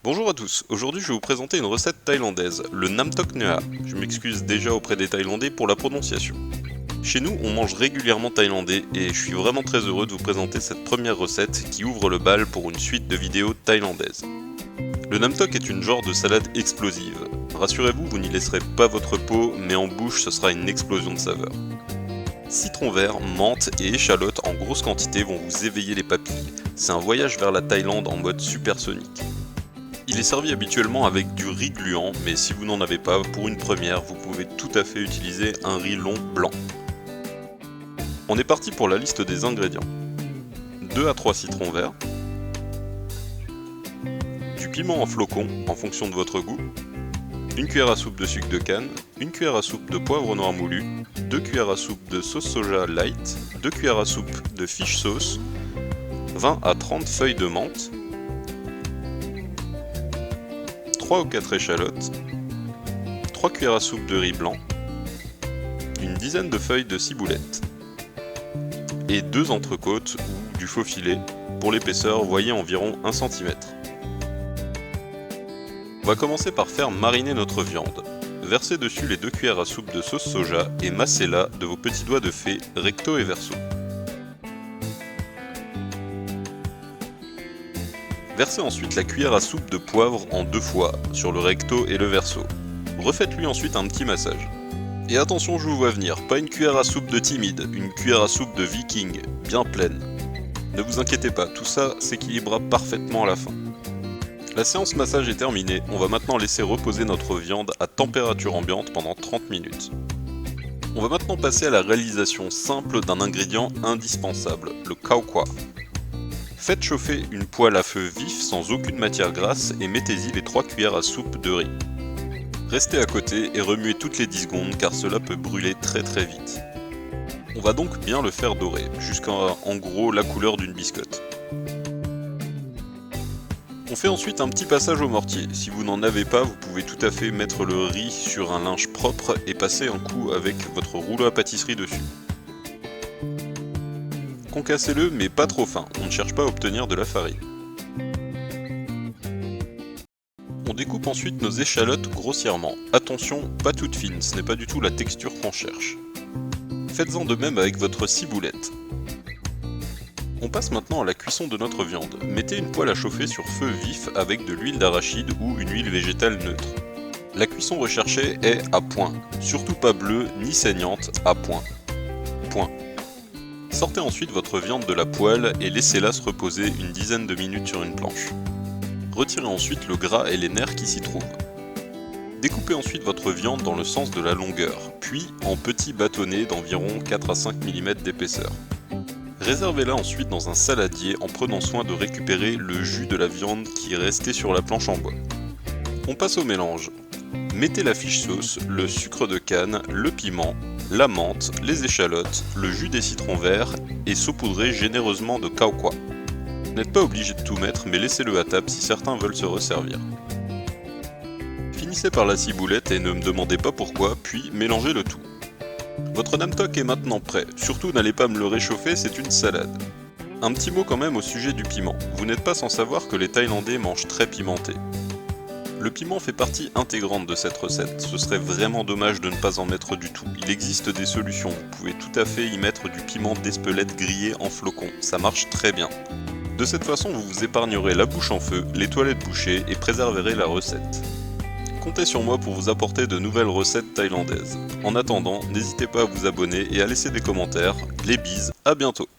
Bonjour à tous, aujourd'hui je vais vous présenter une recette thaïlandaise, le Nam Tok Nha. Je m'excuse déjà auprès des Thaïlandais pour la prononciation. Chez nous, on mange régulièrement thaïlandais et je suis vraiment très heureux de vous présenter cette première recette qui ouvre le bal pour une suite de vidéos thaïlandaises. Le Nam Tok est une genre de salade explosive. Rassurez-vous, vous n'y laisserez pas votre peau, mais en bouche ce sera une explosion de saveurs. Citron vert, menthe et échalotes en grosse quantité vont vous éveiller les papilles. C'est un voyage vers la Thaïlande en mode supersonique. Il est servi habituellement avec du riz gluant, mais si vous n'en avez pas, pour une première, vous pouvez tout à fait utiliser un riz long blanc. On est parti pour la liste des ingrédients. 2 à 3 citrons verts, du piment en flocons en fonction de votre goût, 1 cuillère à soupe de sucre de canne, 1 cuillère à soupe de poivre noir moulu, 2 cuillères à soupe de sauce soja light, 2 cuillères à soupe de fish sauce, 20 à 30 feuilles de menthe, 3 ou 4 échalotes, 3 cuillères à soupe de riz blanc, une dizaine de feuilles de ciboulette et 2 entrecôtes ou du faux filet. Pour l'épaisseur, voyez environ 1 cm. On va commencer par faire mariner notre viande. Versez dessus les 2 cuillères à soupe de sauce soja et massez-la de vos petits doigts de fée recto et verso. Versez ensuite la cuillère à soupe de poivre en 2 fois sur le recto et le verso. Refaites-lui ensuite un petit massage. Et attention, je vous vois venir, pas une cuillère à soupe de timide, une cuillère à soupe de viking, bien pleine. Ne vous inquiétez pas, tout ça s'équilibrera parfaitement à la fin. La séance massage est terminée, on va maintenant laisser reposer notre viande à température ambiante pendant 30 minutes. On va maintenant passer à la réalisation simple d'un ingrédient indispensable, le khao qua. Faites chauffer une poêle à feu vif sans aucune matière grasse et mettez-y les 3 cuillères à soupe de riz. Restez à côté et remuez toutes les 10 secondes car cela peut brûler très vite. On va donc bien le faire dorer, jusqu'à en gros la couleur d'une biscotte. On fait ensuite un petit passage au mortier. Si vous n'en avez pas, vous pouvez tout à fait mettre le riz sur un linge propre et passer un coup avec votre rouleau à pâtisserie dessus. Concassez-le mais pas trop fin, on ne cherche pas à obtenir de la farine. On découpe ensuite nos échalotes grossièrement. Attention, pas toutes fines, ce n'est pas du tout la texture qu'on cherche. Faites-en de même avec votre ciboulette. On passe maintenant à la cuisson de notre viande. Mettez une poêle à chauffer sur feu vif avec de l'huile d'arachide ou une huile végétale neutre. La cuisson recherchée est à point, surtout pas bleue ni saignante, à point. Point. Sortez ensuite votre viande de la poêle et laissez-la se reposer une dizaine de minutes sur une planche. Retirez ensuite le gras et les nerfs qui s'y trouvent. Découpez ensuite votre viande dans le sens de la longueur, puis en petits bâtonnets d'environ 4 à 5 mm d'épaisseur. Réservez-la ensuite dans un saladier en prenant soin de récupérer le jus de la viande qui est resté sur la planche en bois. On passe au mélange. Mettez la fish sauce, le sucre de canne, le piment, la menthe, les échalotes, le jus des citrons verts et saupoudrez généreusement de khao qua. Vous n'êtes pas obligé de tout mettre, mais laissez-le à table si certains veulent se resservir. Finissez par la ciboulette et ne me demandez pas pourquoi, puis mélangez le tout. Votre Nam Tok est maintenant prêt, surtout n'allez pas me le réchauffer, c'est une salade. Un petit mot quand même au sujet du piment, vous n'êtes pas sans savoir que les Thaïlandais mangent très pimenté. Le piment fait partie intégrante de cette recette, ce serait vraiment dommage de ne pas en mettre du tout. Il existe des solutions, vous pouvez tout à fait y mettre du piment d'Espelette grillé en flocons, ça marche très bien. De cette façon, vous vous épargnerez la bouche en feu, les toilettes bouchées et préserverez la recette. Comptez sur moi pour vous apporter de nouvelles recettes thaïlandaises. En attendant, n'hésitez pas à vous abonner et à laisser des commentaires. Les bises, à bientôt!